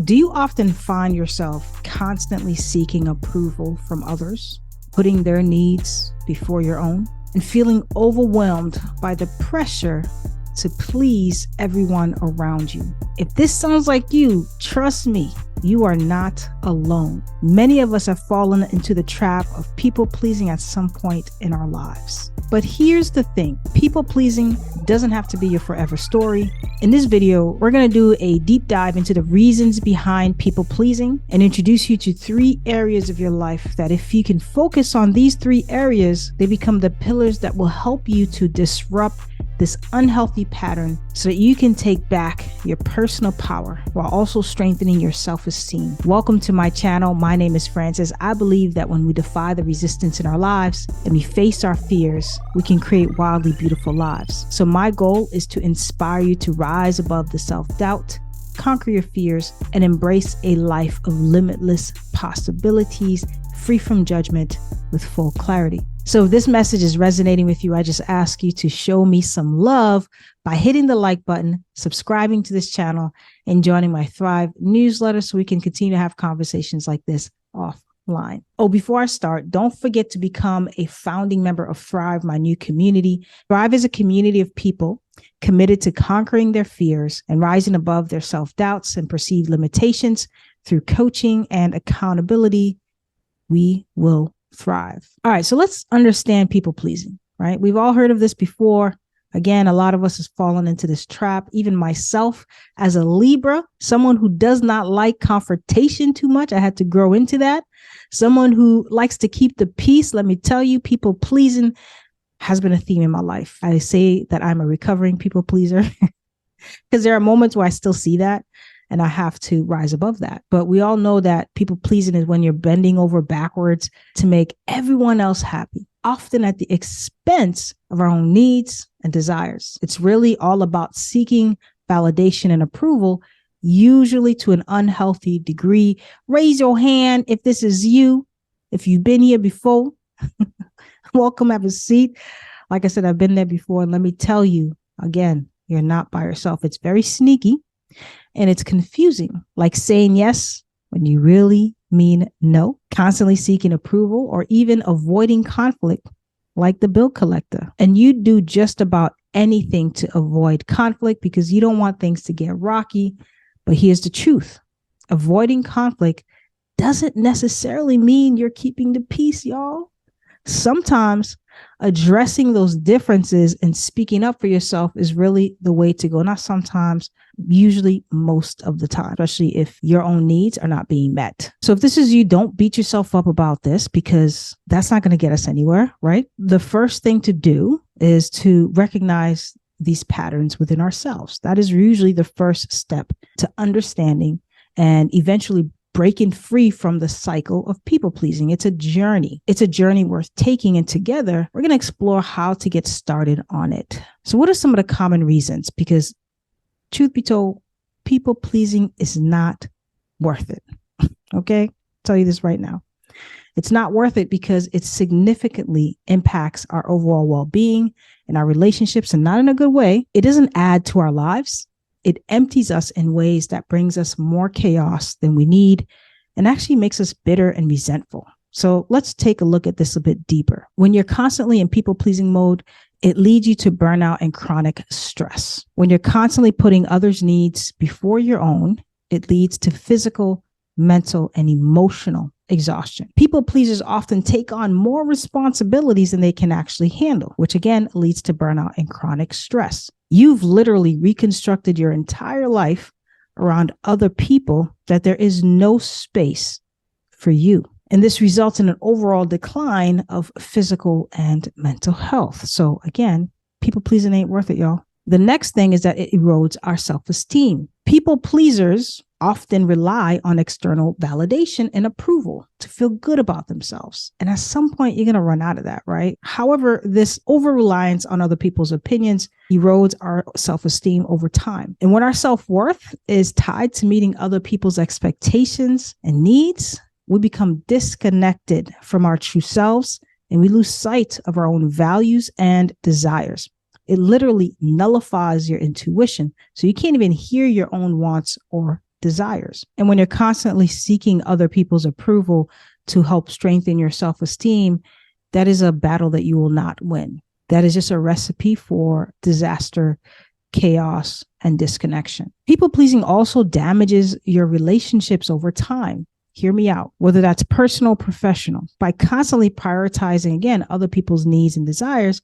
Do you often find yourself constantly seeking approval from others, putting their needs before your own, and feeling overwhelmed by the pressure to please everyone around you? If this sounds like you, trust me, you are not alone. Many of us have fallen into the trap of people pleasing at some point in our lives. But here's the thing, people pleasing doesn't have to be your forever story. In this video, we're going to do a deep dive into the reasons behind people pleasing and introduce you to 3 areas of your life that if you can focus on these 3 areas, they become the pillars that will help you to disrupt this unhealthy pattern so that you can take back your personal power while also strengthening your self-esteem. Welcome to my channel. My name is Francis. I believe that when we defy the resistance in our lives and we face our fears, we can create wildly beautiful lives. So my goal is to inspire you to rise above the self-doubt, conquer your fears, and embrace a life of limitless possibilities, free from judgment, with full clarity. So if this message is resonating with you, I just ask you to show me some love by hitting the like button, subscribing to this channel, and joining my Thrive newsletter so we can continue to have conversations like this offline. Oh, before I start, don't forget to become a founding member of Thrive, my new community. Thrive is a community of people committed to conquering their fears and rising above their self-doubts and perceived limitations through coaching and accountability. We will thrive. All right, so let's understand people pleasing, right? We've all heard of this before. Again, a lot of us has fallen into this trap. Even myself as a Libra, someone who does not like confrontation too much. I had to grow into that. Someone who likes to keep the peace. Let me tell you, people pleasing has been a theme in my life. I say that I'm a recovering people pleaser because there are moments where I still see that. And I have to rise above that. But we all know that people pleasing is when you're bending over backwards to make everyone else happy, often at the expense of our own needs and desires. It's really all about seeking validation and approval, usually to an unhealthy degree. Raise your hand if this is you. If you've been here before, welcome, have a seat. Like I said, I've been there before. And let me tell you, again, you're not by yourself. It's very sneaky. And it's confusing, like saying yes when you really mean no, constantly seeking approval, or even avoiding conflict like the bill collector. And you do just about anything to avoid conflict because you don't want things to get rocky. But here's the truth. Avoiding conflict doesn't necessarily mean you're keeping the peace, y'all. Sometimes addressing those differences and speaking up for yourself is really the way to go. Not sometimes, usually most of the time, especially if your own needs are not being met. So if this is you, don't beat yourself up about this because that's not going to get us anywhere, right? The first thing to do is to recognize these patterns within ourselves. That is usually the first step to understanding and eventually breaking free from the cycle of people pleasing. It's a journey. It's a journey worth taking. And together, we're going to explore how to get started on it. So what are some of the common reasons? Because truth be told, people pleasing is not worth it. Okay? I'll tell you this right now. It's not worth it because it significantly impacts our overall well-being and our relationships, and not in a good way. It doesn't add to our lives. It empties us in ways that brings us more chaos than we need and actually makes us bitter and resentful. So let's take a look at this a bit deeper. When you're constantly in people-pleasing mode, it leads you to burnout and chronic stress. When you're constantly putting others' needs before your own, it leads to physical, mental, and emotional exhaustion. People pleasers often take on more responsibilities than they can actually handle, which again leads to burnout and chronic stress. You've literally reconstructed your entire life around other people that there is no space for you. And this results in an overall decline of physical and mental health. So again, people pleasing ain't worth it, y'all. The next thing is that it erodes our self-esteem. People pleasers often rely on external validation and approval to feel good about themselves. And at some point, you're going to run out of that, right? However, this over-reliance on other people's opinions erodes our self-esteem over time. And when our self-worth is tied to meeting other people's expectations and needs, we become disconnected from our true selves and we lose sight of our own values and desires. It literally nullifies your intuition. So you can't even hear your own wants or desires. And when you're constantly seeking other people's approval to help strengthen your self-esteem, that is a battle that you will not win. That is just a recipe for disaster, chaos, and disconnection. People pleasing also damages your relationships over time. Hear me out. Whether that's personal, professional, by constantly prioritizing, again, other people's needs and desires,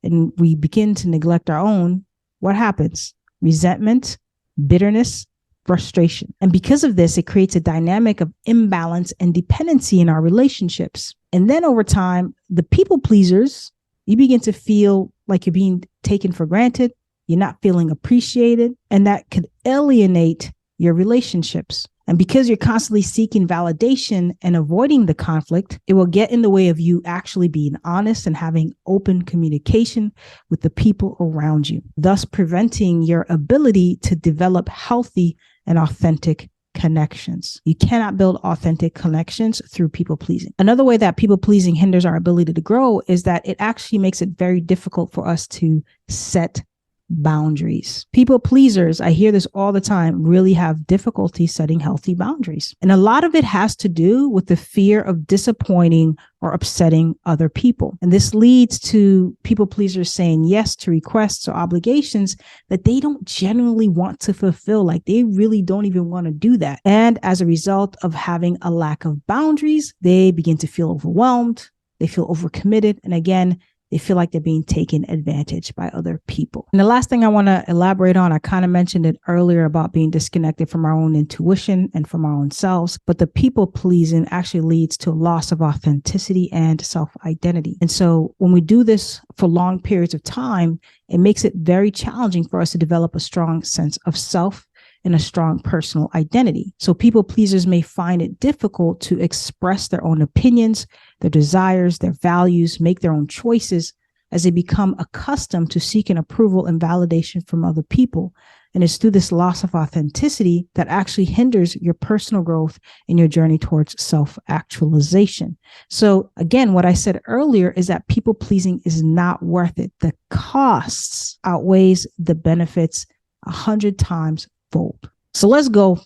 and we begin to neglect our own, what happens? Resentment, bitterness, frustration. And because of this, it creates a dynamic of imbalance and dependency in our relationships. And then over time, the people pleasers, you begin to feel like you're being taken for granted. You're not feeling appreciated, and that could alienate your relationships. And because you're constantly seeking validation and avoiding the conflict, it will get in the way of you actually being honest and having open communication with the people around you, thus preventing your ability to develop healthy and authentic connections. You cannot build authentic connections through people pleasing. Another way that people pleasing hinders our ability to grow is that it actually makes it very difficult for us to set boundaries. People pleasers, I hear this all the time, really have difficulty setting healthy boundaries. And a lot of it has to do with the fear of disappointing or upsetting other people. And this leads to people pleasers saying yes to requests or obligations that they don't genuinely want to fulfill. Like they really don't even want to do that. And as a result of having a lack of boundaries, they begin to feel overwhelmed. They feel overcommitted. And again, they feel like they're being taken advantage by other people. And the last thing I want to elaborate on, I kind of mentioned it earlier about being disconnected from our own intuition and from our own selves, but the people pleasing actually leads to a loss of authenticity and self-identity. And so when we do this for long periods of time, it makes it very challenging for us to develop a strong sense of self and a strong personal identity. So people pleasers may find it difficult to express their own opinions, their desires, their values, make their own choices as they become accustomed to seeking approval and validation from other people. And it's through this loss of authenticity that actually hinders your personal growth and your journey towards self-actualization. So again, what I said earlier is that people pleasing is not worth it. The costs outweighs the benefits 100 times fold. So let's go.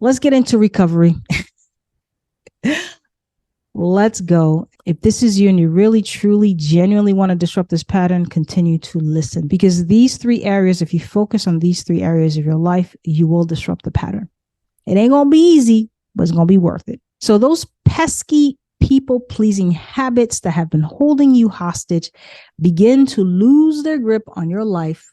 Let's get into recovery. Let's go. If this is you and you really, truly, genuinely want to disrupt this pattern, continue to listen, because these 3 areas, if you focus on these 3 areas of your life, you will disrupt the pattern. It ain't going to be easy, but it's going to be worth it. So those pesky people pleasing habits that have been holding you hostage begin to lose their grip on your life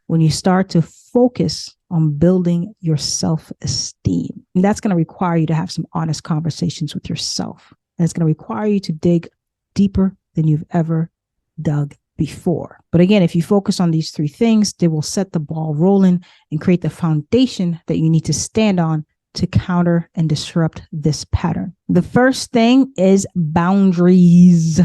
when you start to focus on building your self-esteem. And that's going to require you to have some honest conversations with yourself. And it's going to require you to dig deeper than you've ever dug before. But again, if you focus on these 3 things, they will set the ball rolling and create the foundation that you need to stand on to counter and disrupt this pattern. The first thing is boundaries.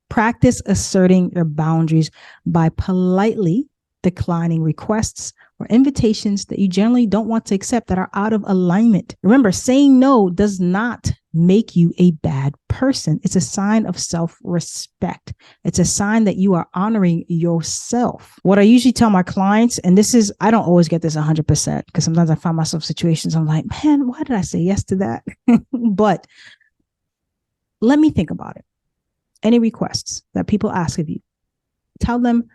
Practice asserting your boundaries by politely declining requests or invitations that you generally don't want to accept that are out of alignment. Remember, saying no does not make you a bad person. It's a sign of self-respect. It's a sign that you are honoring yourself. What I usually tell my clients, and this is, I don't always get this 100% because sometimes I find myself in situations I'm like, man, why did I say yes to that? But let me think about it. Any requests that people ask of you, tell them,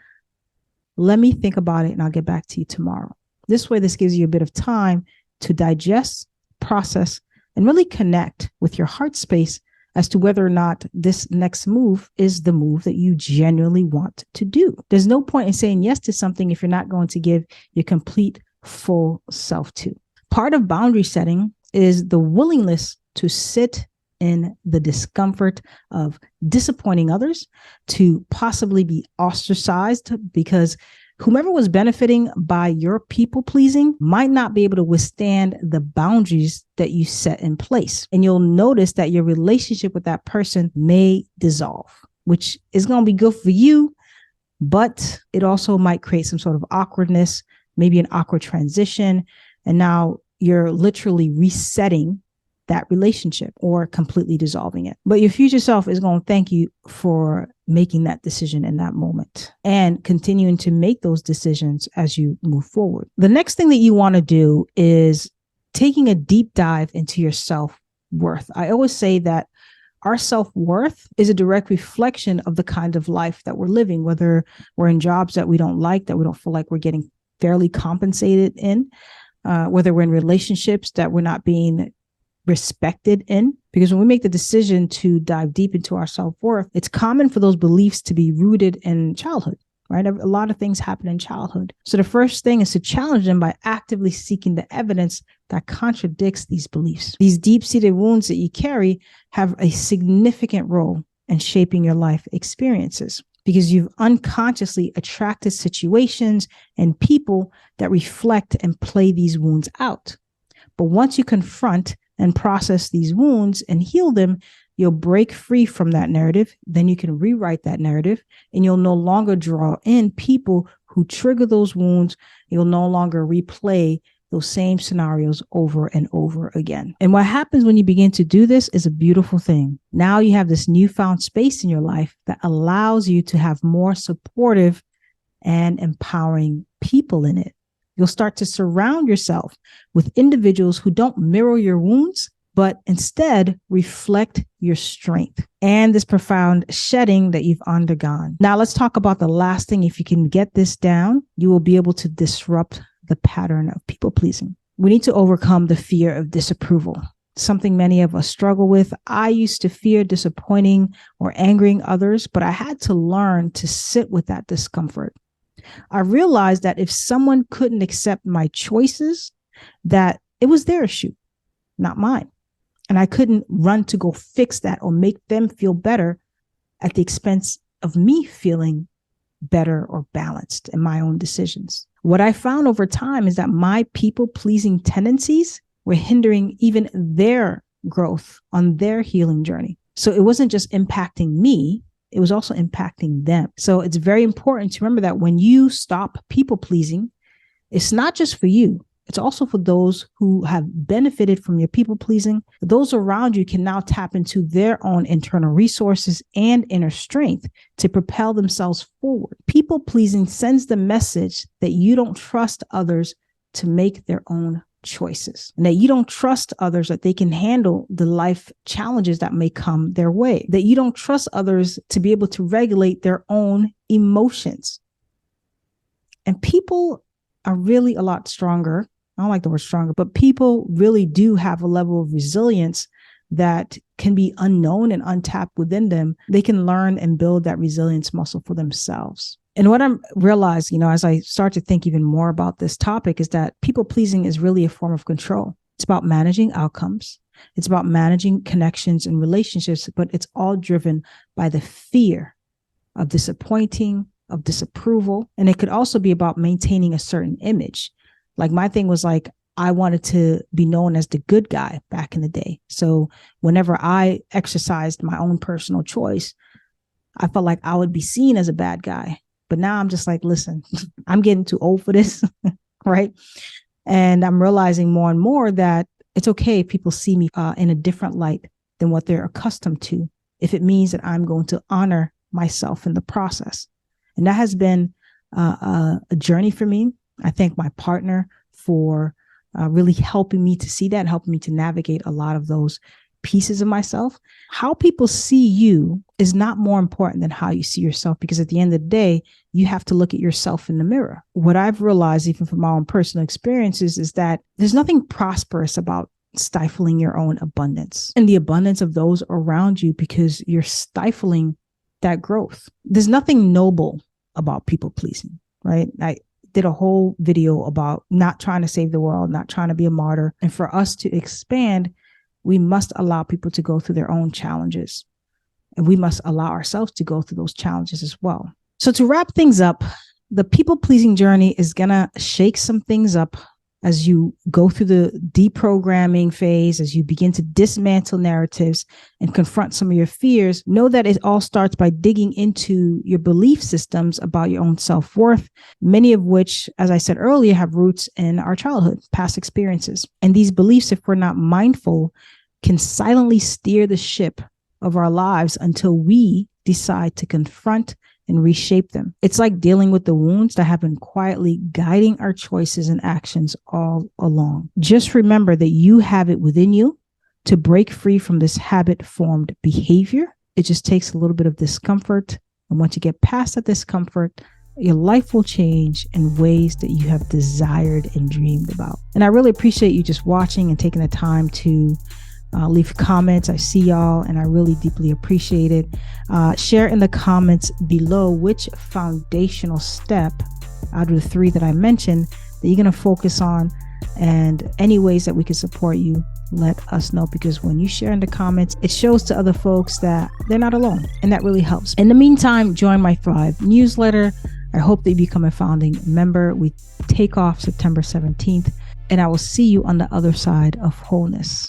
let me think about it and I'll get back to you tomorrow. This way, this gives you a bit of time to digest, process, and really connect with your heart space as to whether or not this next move is the move that you genuinely want to do. There's no point in saying yes to something if you're not going to give your complete, full self to. Part of boundary setting is the willingness to sit in the discomfort of disappointing others, to possibly be ostracized because whomever was benefiting by your people pleasing might not be able to withstand the boundaries that you set in place. And you'll notice that your relationship with that person may dissolve, which is going to be good for you, but it also might create some sort of awkwardness, maybe an awkward transition. And now you're literally resetting that relationship or completely dissolving it. But your future self is going to thank you for making that decision in that moment and continuing to make those decisions as you move forward. The next thing that you want to do is taking a deep dive into your self-worth. I always say that our self-worth is a direct reflection of the kind of life that we're living, whether we're in jobs that we don't like, that we don't feel like we're getting fairly compensated in, whether we're in relationships that we're not being respected in. Because when we make the decision to dive deep into our self-worth, it's common for those beliefs to be rooted in childhood, right? A lot of things happen in childhood. So the first thing is to challenge them by actively seeking the evidence that contradicts these beliefs. These deep-seated wounds that you carry have a significant role in shaping your life experiences, because you've unconsciously attracted situations and people that reflect and play these wounds out. But once you confront and process these wounds and heal them, you'll break free from that narrative. Then you can rewrite that narrative, and you'll no longer draw in people who trigger those wounds. You'll no longer replay those same scenarios over and over again. And what happens when you begin to do this is a beautiful thing. Now you have this newfound space in your life that allows you to have more supportive and empowering people in it. You'll start to surround yourself with individuals who don't mirror your wounds, but instead reflect your strength and this profound shedding that you've undergone. Now let's talk about the last thing. If you can get this down, you will be able to disrupt the pattern of people pleasing. We need to overcome the fear of disapproval, something many of us struggle with. I used to fear disappointing or angering others, but I had to learn to sit with that discomfort. I realized that if someone couldn't accept my choices, that it was their issue, not mine. And I couldn't run to go fix that or make them feel better at the expense of me feeling better or balanced in my own decisions. What I found over time is that my people-pleasing tendencies were hindering even their growth on their healing journey. So it wasn't just impacting me, it was also impacting them. So it's very important to remember that when you stop people-pleasing, it's not just for you. It's also for those who have benefited from your people-pleasing. Those around you can now tap into their own internal resources and inner strength to propel themselves forward. People-pleasing sends the message that you don't trust others to make their own choices, and that you don't trust others that they can handle the life challenges that may come their way, that you don't trust others to be able to regulate their own emotions. And people are really a lot stronger. I don't like the word stronger, but people really do have a level of resilience that can be unknown and untapped within them. They can learn and build that resilience muscle for themselves. And what I'm realized, as I start to think even more about this topic, is that people pleasing is really a form of control. It's about managing outcomes. It's about managing connections and relationships, but it's all driven by the fear of disappointing, of disapproval. And it could also be about maintaining a certain image. Like my thing was like, I wanted to be known as the good guy back in the day. So whenever I exercised my own personal choice, I felt like I would be seen as a bad guy. But now I'm just like, listen, I'm getting too old for this, right? And I'm realizing more and more that it's okay if people see me in a different light than what they're accustomed to, if it means that I'm going to honor myself in the process. And that has been a journey for me. I thank my partner for really helping me to see that, helping me to navigate a lot of those pieces of myself. How people see you is not more important than how you see yourself, because at the end of the day, you have to look at yourself in the mirror. What I've realized, even from my own personal experiences, is that there's nothing prosperous about stifling your own abundance and the abundance of those around you, because you're stifling that growth. There's nothing noble about people pleasing, right? I did a whole video about not trying to save the world, not trying to be a martyr. And for us to expand, we must allow people to go through their own challenges. And we must allow ourselves to go through those challenges as well. So to wrap things up, the people-pleasing journey is going to shake some things up as you go through the deprogramming phase, as you begin to dismantle narratives and confront some of your fears. Know that it all starts by digging into your belief systems about your own self-worth, many of which, as I said earlier, have roots in our childhood, past experiences. And these beliefs, if we're not mindful, can silently steer the ship of our lives until we decide to confront and reshape them. It's like dealing with the wounds that have been quietly guiding our choices and actions all along. Just remember that you have it within you to break free from this habit-formed behavior. It just takes a little bit of discomfort. And once you get past that discomfort, your life will change in ways that you have desired and dreamed about. And I really appreciate you just watching and taking the time to leave comments. I see y'all and I really deeply appreciate it. Share in the comments below which foundational step out of the 3 that I mentioned that you're going to focus on, and any ways that we can support you, let us know, because when you share in the comments, it shows to other folks that they're not alone, and that really helps. In the meantime, join my Thrive newsletter. I hope that you become a founding member. We take off September 17th, and I will see you on the other side of wholeness.